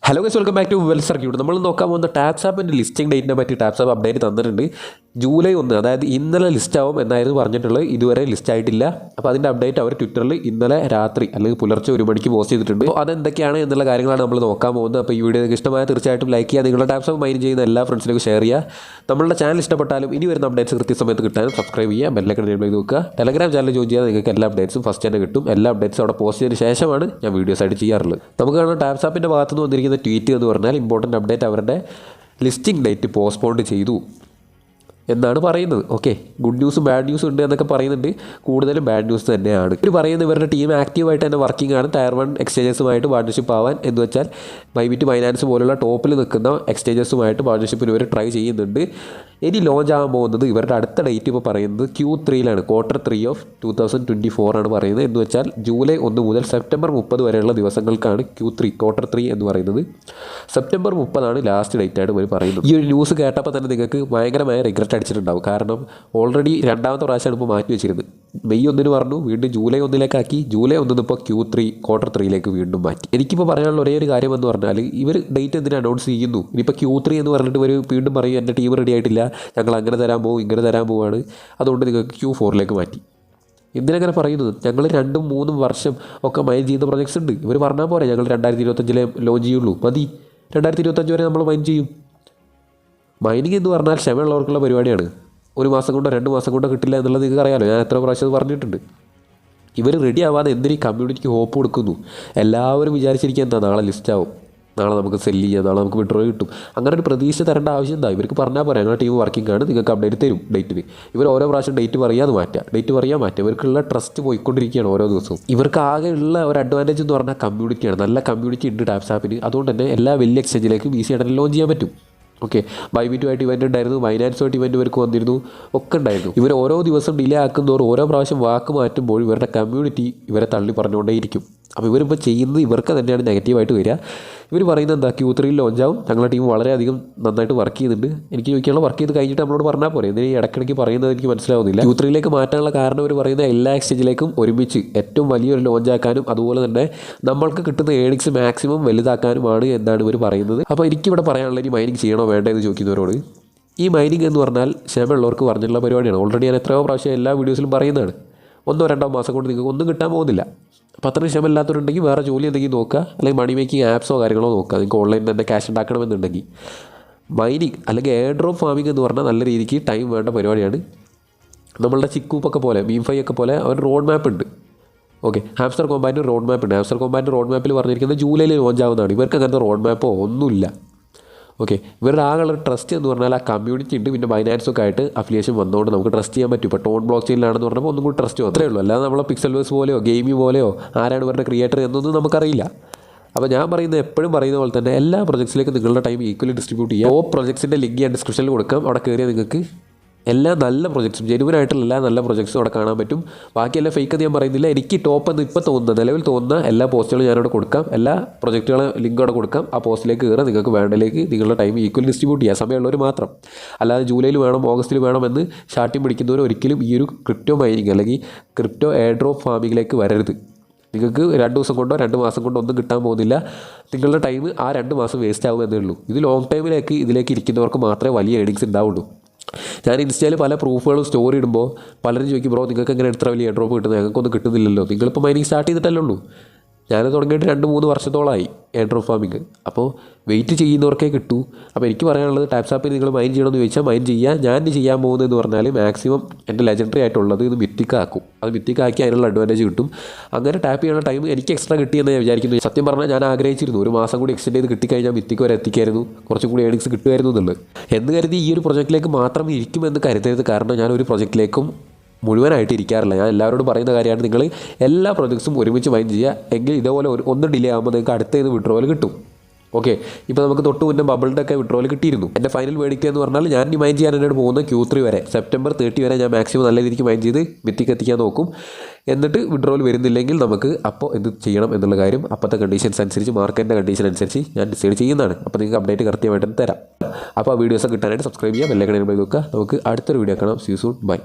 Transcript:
Hello guys, welcome back to Well Circuit. നമ്മൾ നോക്കാൻ പോകുന്ന ടാപ്സ് ആപ്പിൻ്റെ ലിസ്റ്റിംഗ് ഡേറ്റിനെ പറ്റി ടാപ്സ് ആപ്പ് അപ്ഡേറ്റ് തന്നിട്ടുണ്ട്. ജൂലൈ 1, അതായത് ഇന്നലെ ലിസ്റ്റ് ആവും എന്നായിരുന്നു പറഞ്ഞിട്ടുള്ളത്. ഇതുവരെ ലിസ്റ്റ് ആയിട്ടില്ല. അപ്പോൾ അതിൻ്റെ അപ്ഡേറ്റ് അവർ ട്വിറ്ററിൽ ഇന്നലെ രാത്രി അല്ലെങ്കിൽ പുലർച്ചെ 1 മണിക്ക് പോസ്റ്റ് ചെയ്തിട്ടുണ്ട്. അപ്പോൾ അതെന്തൊക്കെയാണ് എന്നുള്ള കാര്യങ്ങളാണ് നമ്മൾ നോക്കാൻ പോകുന്നത്. അപ്പോൾ ഈ വീഡിയോ നിങ്ങൾക്ക് ഇഷ്ടമായ തീർച്ചയായിട്ടും ലൈക്ക് ചെയ്യുക. നിങ്ങളുടെ ടാപ്സ് ആപ്പ് മൈൻഡ് ചെയ്യുന്ന എല്ലാ ഫ്രണ്ട്സിലേക്കും ഷെയർ ചെയ്യുക. നമ്മളുടെ ചാനൽ ഇഷ്ടപ്പെട്ടാലും ഇനി വരുന്ന അപ്ഡേറ്റ്സ് കൃത്യസമയത്ത് കിട്ടാനും സബ്സ്ക്രൈബ് ചെയ്യുക, ബെല്ലൈക്കൺ എനേബിൾ ചെയ്ത് നോക്കുക. ടെലഗ്രാം ചാനൽ ജോയിൻ ചെയ്യാൻ നിങ്ങൾക്ക് എല്ലാ അപ്ഡേറ്റ്സും ഫസ്റ്റ് തന്നെ കിട്ടും. എല്ലാ അപ്ഡേറ്റ്സും അവിടെ പോസ്റ്റ് ചെയ്തതിന് ശേഷമാണ് ഞാൻ വീഡിയോസ് ആയിട്ട് ചെയ്യാറുള്ളത്. നമുക്ക് കാണാം ടാപ്സ് ആപ്പിൻ്റെ ഭാഗത്തുനിന്ന് വന്നിരിക്കുന്ന ട്വീറ്റ് എന്ന് പറഞ്ഞാൽ ഇമ്പോർട്ടൻ്റ് അപ്ഡേറ്റ് അവരുടെ ലിസ്റ്റിംഗ് ഡേറ്റ് പോസ്റ്റ്പോണ്ട് ചെയ്തു എന്നാണ് പറയുന്നത്. ഓക്കെ, ഗുഡ് ന്യൂസും ബാഡ് ന്യൂസും ഉണ്ട് എന്നൊക്കെ പറയുന്നുണ്ട്. കൂടുതലും ബാഡ് ന്യൂസ് തന്നെയാണ്. ഇവർ പറയുന്നത് ഇവരുടെ ടീം ആക്റ്റീവായിട്ട് തന്നെ വർക്കിംഗ് ആണ് ടയർ 1 എക്സ്ചേഞ്ചസുമായിട്ട് പാർട്ണർഷിപ്പ് ആവാൻ. എന്ന് വെച്ചാൽ ബൈബിറ്റ്, ബൈനാൻസ് പോലുള്ള ടോപ്പിൽ നിൽക്കുന്ന എക്സ്ചേഞ്ചസുമായിട്ട് പാർട്ണർഷിപ്പിന് ഇവർ ട്രൈ ചെയ്യുന്നുണ്ട്. ഇനി ലോഞ്ച് ആകാൻ പോകുന്നത് ഇവരുടെ അടുത്ത ഡേറ്റ് ഇപ്പോൾ പറയുന്നത് Q3 Q3 ഓഫ് 2024 ആണ് പറയുന്നത്. എന്ന് വെച്ചാൽ ജൂലൈ 1 മുതൽ സെപ്റ്റംബർ 30 വരെയുള്ള ദിവസങ്ങൾക്കാണ് Q3 എന്ന് പറയുന്നത്. സെപ്റ്റംബർ 30 ലാസ്റ്റ് ഡേറ്റ് ആയിട്ട് ഇവർ പറയുന്നത്. ഈ ഒരു ന്യൂസ് കേട്ടപ്പോൾ തന്നെ നിങ്ങൾക്ക് ഭയങ്കരമായ റിഗ്രറ്റ് അടിച്ചിട്ടുണ്ടാവും. കാരണം ഓൾറെഡി രണ്ടാമത്തെ പ്രാവശ്യമാണ് ഇപ്പോൾ മാറ്റി വെച്ചിരുന്നത്. മെയ് 1 പറഞ്ഞു, വീണ്ടും ജൂലൈ 1 ജൂലൈ 1 ഇപ്പോൾ Q3 വീണ്ടും മാറ്റി. എനിക്കിപ്പോൾ പറയാനുള്ള ഒരേ ഒരു കാര്യം എന്ന് പറഞ്ഞാൽ ഇവർ ഡേറ്റ് എന്തിനാ അനൗൺസ് ചെയ്യുന്നു? ഇനിയിപ്പോൾ Q3 എന്ന് പറഞ്ഞിട്ട് ഇവർ വീണ്ടും പറയും എൻ്റെ ടീം റെഡി ആയിട്ടില്ല, ഞങ്ങൾ അങ്ങനെ തരാൻ പോകും, ഇങ്ങനെ തരാൻ പോവുകയാണ്, അതുകൊണ്ട് നിങ്ങൾക്ക് Q4 മാറ്റി. എന്തിനങ്ങനെ പറയുന്നത്? ഞങ്ങൾ 2-3 വർഷം ഒക്കെ മൈൻ ചെയ്യുന്ന പ്രൊജക്ട്സ് ഉണ്ട്. ഇവർ പറഞ്ഞാൽ പോരെ ഞങ്ങൾ 2025 ലോഞ്ച് ചെയ്യുള്ളൂ, മതി, 2025 വരെ നമ്മൾ മൈൻ ചെയ്യും. മൈനിങ് എന്ന് പറഞ്ഞാൽ ക്ഷമയുള്ളവർക്കുള്ള പരിപാടിയാണ്. 1 മാസം കൊണ്ടോ 2 മാസം കൊണ്ടോ കിട്ടില്ല എന്നുള്ളത് നിങ്ങൾക്ക് അറിയാമല്ലോ. ഞാൻ എത്ര പ്രാവശ്യം പറഞ്ഞിട്ടുണ്ട്. ഇവർ റെഡി ആവാതെ എന്തിനീ കമ്മ്യൂണിറ്റിക്ക് ഹോപ്പ് കൊടുക്കുന്നു? എല്ലാവരും വിചാരിച്ചിരിക്കുക എന്താ, നാളെ ലിസ്റ്റ് ആവും, നാളെ നമുക്ക് സെല്ല് ചെയ്യാം, നാളെ നമുക്ക് വിഡ്രോ കിട്ടും. അങ്ങനെ ഒരു പ്രതീക്ഷ തരേണ്ട ആവശ്യം എന്താ? ഇവർക്ക് പറഞ്ഞാൽ പോരാ ഞങ്ങളുടെ ടീം വർക്കിംഗ് ആണ്, നിങ്ങൾക്ക് അപ്ഡേറ്റ് തരും ഡേറ്റിന്. ഇവർ ഓരോ പ്രാവശ്യം ഡേറ്റ് പറയാതെ മാറ്റുക. ഇവർക്കുള്ള ട്രസ്റ്റ് പോയിക്കൊണ്ടിരിക്കുകയാണ് ഓരോ ദിവസവും. ഇവർക്ക് ആകെയുള്ള ഒരു അഡ്വാൻറ്റേജ് എന്ന് പറഞ്ഞാൽ കമ്മ്യൂണിറ്റിയാണ്. നല്ല കമ്മ്യൂണിറ്റി ഉണ്ട് ടാപ്സ് ആപ്പിന്. അതുകൊണ്ട് തന്നെ എല്ലാ വലിയ എക്സ്ചേഞ്ചിലേക്കും ഈസി ആയിട്ട് ലോഞ്ച് ചെയ്യാൻ പറ്റും. ഓക്കെ, ബൈബിറ്റുമായിട്ട് ഇവൻ്റ് ഉണ്ടായിരുന്നു, ബൈനാൻസുമായിട്ട് ഇവൻ്റ് ഇവർക്ക് വന്നിരുന്നു, ഒക്കെ ഉണ്ടായിരുന്നു. ഇവർ ഓരോ ദിവസം ഡിലേ ആക്കുന്നതോറും ഓരോ പ്രാവശ്യം വാക്ക് മാറ്റുമ്പോൾ ഇവരുടെ കമ്മ്യൂണിറ്റി ഇവരെ തള്ളി പറഞ്ഞുകൊണ്ടേയിരിക്കും. അപ്പോൾ ഇവരിപ്പോൾ ചെയ്യുന്നത് ഇവർക്ക് തന്നെയാണ് നെഗറ്റീവായിട്ട് വരിക. ഇവർ പറയുന്നത് എന്താ, Q3 ലോഞ്ചാവും, ഞങ്ങളുടെ ടീം വളരെയധികം നന്നായിട്ട് വർക്ക് ചെയ്യുന്നുണ്ട്. എനിക്ക് ചോദിക്കാനുള്ള വർക്ക് ചെയ്ത് കഴിഞ്ഞിട്ട് നമ്മളോട് പറഞ്ഞാൽ പോരെ, എന്തിനാ ഈ ഇടയ്ക്കിടയ്ക്ക് പറയുന്നത് എനിക്ക് മനസ്സിലാവുന്നില്ല. Q3 മാറ്റാനുള്ള കാരണം ഇവർ പറയുന്ന എല്ലാ എക്സ്ചേഞ്ചിലേക്കും ഒരുമിച്ച് ഏറ്റവും വലിയൊരു ലോഞ്ചാക്കാനും അതുപോലെ തന്നെ നമ്മൾക്ക് കിട്ടുന്ന ഏണിങ്സ് മാക്സിമം വലുതാക്കാനുമാണ് എന്നാണ് ഇവർ പറയുന്നത്. അപ്പോൾ എനിക്കിവിടെ പറയാനുള്ള ഇനി മൈനിങ് ചെയ്യണോ വേണ്ടോ എന്ന് ചോദിക്കുന്നവരോട്, ഈ മൈനിങ് എന്ന് പറഞ്ഞാൽ ക്ഷമയുള്ളവർക്ക് പറഞ്ഞിട്ടുള്ള പരിപാടിയാണ്. ഓൾറെഡി ഞാൻ എത്രയോ പ്രാവശ്യം എല്ലാ വീഡിയോസിലും പറയുന്നതാണ്. 1-2 മാസം കൊണ്ട് നിങ്ങൾക്ക് ഒന്നും കിട്ടാൻ പോകുന്നില്ല. അപ്പോൾ അത്രയും ക്ഷമയില്ലാത്തവരുണ്ടെങ്കിൽ വേറെ ജോലി എന്തെങ്കിലും നോക്കുക, അല്ലെങ്കിൽ മണി മേക്കിംഗ് ആപ്സോ കാര്യങ്ങളോ നോക്കുക. നിങ്ങൾക്ക് ഓൺലൈനിൽ തന്നെ ക്യാഷ് ഉണ്ടാക്കണമെന്നുണ്ടെങ്കിൽ മൈനിങ് അല്ലെങ്കിൽ എയർ ഡ്രോപ്പ് ഫാമിംഗ് എന്ന് പറഞ്ഞാൽ നല്ല രീതിക്ക് ടൈം വേണ്ട പരിപാടിയാണ്. നമ്മളുടെ ചിക്കൂപ്പൊക്കെ പോലെ മീംഫൈ ഒക്കെ പോലെ ഒരു റോഡ് മാപ്പ് ഉണ്ട്. ഓക്കെ, ഹാംസ്റ്റർ കോമ്പാറ്റിന് റോഡ് മാപ്പ് ഉണ്ട്. ഹാംസ്റ്റർ കോമ്പാറ്റിന് റോഡ് മാപ്പിൽ പറഞ്ഞിരിക്കുന്നത് ജൂലൈയിൽ ലോഞ്ച് ആവുന്നതാണ്. ഇവർക്ക് അങ്ങനത്തെ റോഡ് മാപ്പോ ഒന്നുമില്ല. ഓക്കെ, ഇവരുടെ ആകെയുള്ള ട്രസ്റ്റ് എന്ന് പറഞ്ഞാൽ ആ കമ്മ്യൂണിറ്റി ഉണ്ട്. പിന്നെ ബൈനാൻസൊക്കെ ആയിട്ട് അഫിലിയേഷൻ വന്നുകൊണ്ട് നമുക്ക് ട്രസ്റ്റ് ചെയ്യാൻ പറ്റും. ഇപ്പോൾ ടോൺ ബ്ലോക്ക് ചെയിനിലാണെന്ന് പറഞ്ഞപ്പോൾ ഒന്നും കൂടി ട്രസ്റ്റ് അത്രേ ഉള്ളൂ. അല്ലാതെ നമ്മളെ പിക്സൽവേഴ്സ് പോലെയോ ഗെയിമി പോലെയോ ആരാണ് ഇവരുടെ ക്രിയേറ്റർ എന്നൊന്നും നമുക്കറിയില്ല. അപ്പോൾ ഞാൻ പറയുന്നത് എപ്പോഴും പറയുന്ന പോലെ തന്നെ എല്ലാ പ്രൊജക്ട്സിലേക്കും നിങ്ങളുടെ ടൈം ഈക്വലി ഡിസ്ട്രിബ്യൂട്ട് ചെയ്യുക. പ്രൊജക്ട്സിൻ്റെ ലിങ്ക് ഞാൻ ഡിസ്ക്രിപ്ഷനിൽ കൊടുക്കാം. അവിടെ കയറിയാൽ നിങ്ങൾക്ക് എല്ലാ നല്ല പ്രൊജക്ട്സും ജെനുവനായിട്ടുള്ള എല്ലാ നല്ല പ്രൊജക്ട്സും അവിടെ കാണാൻ പറ്റും. ബാക്കിയെല്ലാം ഫേക്ക് എന്ന് ഞാൻ പറയുന്നില്ല. എനിക്ക് ടോപ്പ് എന്ന് ഇപ്പോൾ തോന്നുന്ന നിലവിൽ തോന്നുന്ന എല്ലാ പോസ്റ്റുകളും ഞാനവിടെ കൊടുക്കാം. എല്ലാ പ്രൊജക്റ്റുകളും ലിങ്ക് അവിടെ കൊടുക്കാം. ആ പോസ്റ്റിലേക്ക് കയറാൻ നിങ്ങൾക്ക് വേണ്ടതിലേക്ക് നിങ്ങളുടെ ടൈം ഈക്വൽ ഡിസ്ട്രിബ്യൂട്ട് ചെയ്യുക, സമയമുള്ളവർ മാത്രം. അല്ലാതെ ജൂലൈയിൽ വേണം ഓഗസ്റ്റിൽ വേണമെന്ന് ഷാർട്ടിങ് പിടിക്കുന്നവർ ഒരിക്കലും ഈ ഒരു ക്രിപ്റ്റോ മൈനിങ് അല്ലെങ്കിൽ ക്രിപ്റ്റോ എയർ ഡ്രോപ്പ് ഫാമിങ്ങിലേക്ക് വരരുത്. നിങ്ങൾക്ക് 2 ദിവസം കൊണ്ടോ 2 മാസം കൊണ്ടോ ഒന്നും കിട്ടാൻ പോകുന്നില്ല. നിങ്ങളുടെ ടൈം ആ 2 മാസം വേസ്റ്റ് ആകും എന്നേ ഉള്ളൂ. ഇത് ലോങ് ടൈമിലേക്ക് ഇതിലേക്ക് ഇരിക്കുന്നവർക്ക് മാത്രമേ വലിയ ഏണിങ്സ് ഉണ്ടാവുള്ളൂ. ഞാൻ ഇൻസ്റ്റയിൽ പല പ്രൂഫുകളും സ്റ്റോറി ഇടുമ്പോൾ പലരും ചോദിക്കും, ബ്രോ നിങ്ങൾക്ക് എങ്ങനെ എത്ര വലിയ എയർ ഡ്രോപ്പ് കിട്ടുന്നത്, ഞങ്ങൾക്കൊന്നും കിട്ടുന്നില്ലല്ലോ. നിങ്ങളിപ്പോൾ മൈനിങ് സ്റ്റാർട്ട് ചെയ്തിട്ടല്ലേ ഉള്ളൂ. ഞാൻ തുടങ്ങിയിട്ട് 2-3 വർഷത്തോളമായി എയർ ഡ്രോപ്പ് ഫാമിങ്. അപ്പോൾ വെയിറ്റ് ചെയ്യുന്നവർക്കേ കിട്ടൂ. അപ്പോൾ എനിക്ക് പറയാനുള്ളത്, ടാപ്സ് ആപ്പിൽ നിങ്ങൾ മൈൻ ചെയ്യണമെന്ന് ചോദിച്ചാൽ മൈൻ ചെയ്യുക. ഞാൻ ചെയ്യാൻ പോകുന്നതെന്ന് പറഞ്ഞാൽ മാക്സിമം എൻ്റെ ലെജൻഡറി ആയിട്ടുള്ളത് ഇത് മിത്തിക്കാക്കും. അത് മിത്തിക്കാക്കി അതിനുള്ള അഡ്വാൻറ്റേജ് കിട്ടും. അങ്ങനെ ടാപ്പ് ചെയ്യുന്ന ടൈം എനിക്ക് എക്സ്ട്രാ കിട്ടിയെന്ന് ഞാൻ വിചാരിക്കുന്നു. സത്യം പറഞ്ഞാൽ ഞാൻ ആഗ്രഹിച്ചിരുന്നു 1 മാസം കൂടി എക്സ്റ്റെൻഡ് ചെയ്ത് കിട്ടിക്കഴിഞ്ഞാൽ മിത്തിക്ക് വരെ എത്തിക്കായിരുന്നു, കുറച്ചും കൂടി ഏണിങ്സ് കിട്ടുമായിരുന്നു എന്നുള്ളത്. എന്ന് കരുതി ഈ ഒരു പ്രൊജക്റ്റിലേക്ക് മാത്രം ഇരിക്കുമെന്ന് കരുതരുത്. കാരണം ഞാൻ ഒരു പ്രൊജക്റ്റിലേക്കും മുഴുവനായിട്ട് ഇരിക്കാറില്ല. ഞാൻ എല്ലാവരോടും പറയുന്ന കാര്യമാണ്, നിങ്ങൾ എല്ലാ പ്രൊജക്ട്സും ഒരുമിച്ച് മൈൻ ചെയ്യുക. എങ്കിൽ ഇതേപോലെ ഒന്ന് ഡിലേ ആകുമ്പോൾ നിങ്ങൾക്ക് അടുത്തത് വിഡ്രോവൽ കിട്ടും. ഓക്കെ, ഇപ്പോൾ നമുക്ക് തൊട്ട് മുന്നേ ബബിളിൻ്റെ ഒക്കെ വിഡ്രോവൽ കിട്ടിയിരുന്നു. എൻ്റെ ഫൈനൽ വേടിക്കുക എന്ന് പറഞ്ഞാൽ ഞാൻ ഈ മൈൻ ചെയ്യാൻ എന്നോട് പോകുന്നത് Q3 വരെ, സെപ്റ്റംബർ 30 വരെ ഞാൻ മാക്സിമം നല്ല രീതിക്ക് മൈൻ ചെയ്ത് മിത്തിക്ക് എത്തിക്കാൻ നോക്കും. എന്നിട്ട് വിഡ്രോവൽ വരുന്നില്ലെങ്കിൽ നമുക്ക് അപ്പോൾ എന്ത് ചെയ്യണം എന്നുള്ള കാര്യം അപ്പോഴത്തെ കണ്ടീഷൻസ് അനുസരിച്ച്, മാർക്കറ്റിൻ്റെ കണ്ടീഷൻ അനുസരിച്ച് ഞാൻ ഡിസൈഡ് ചെയ്യുന്നതാണ്. അപ്പോൾ നിങ്ങൾക്ക് അപ്ഡേറ്റ് കൃത്യമായിട്ട് തരാം. അപ്പോൾ ആ വീഡിയോസ് കിട്ടാനായിട്ട് സബ്സ്ക്രൈബ് ചെയ്യുക, ബെല്ലൈക്കൺ എനേബിൾ ചെയ്ത് നോക്കുക. നമുക്ക് അടുത്തൊരു വീഡിയോ കാണാം. See you soon, by.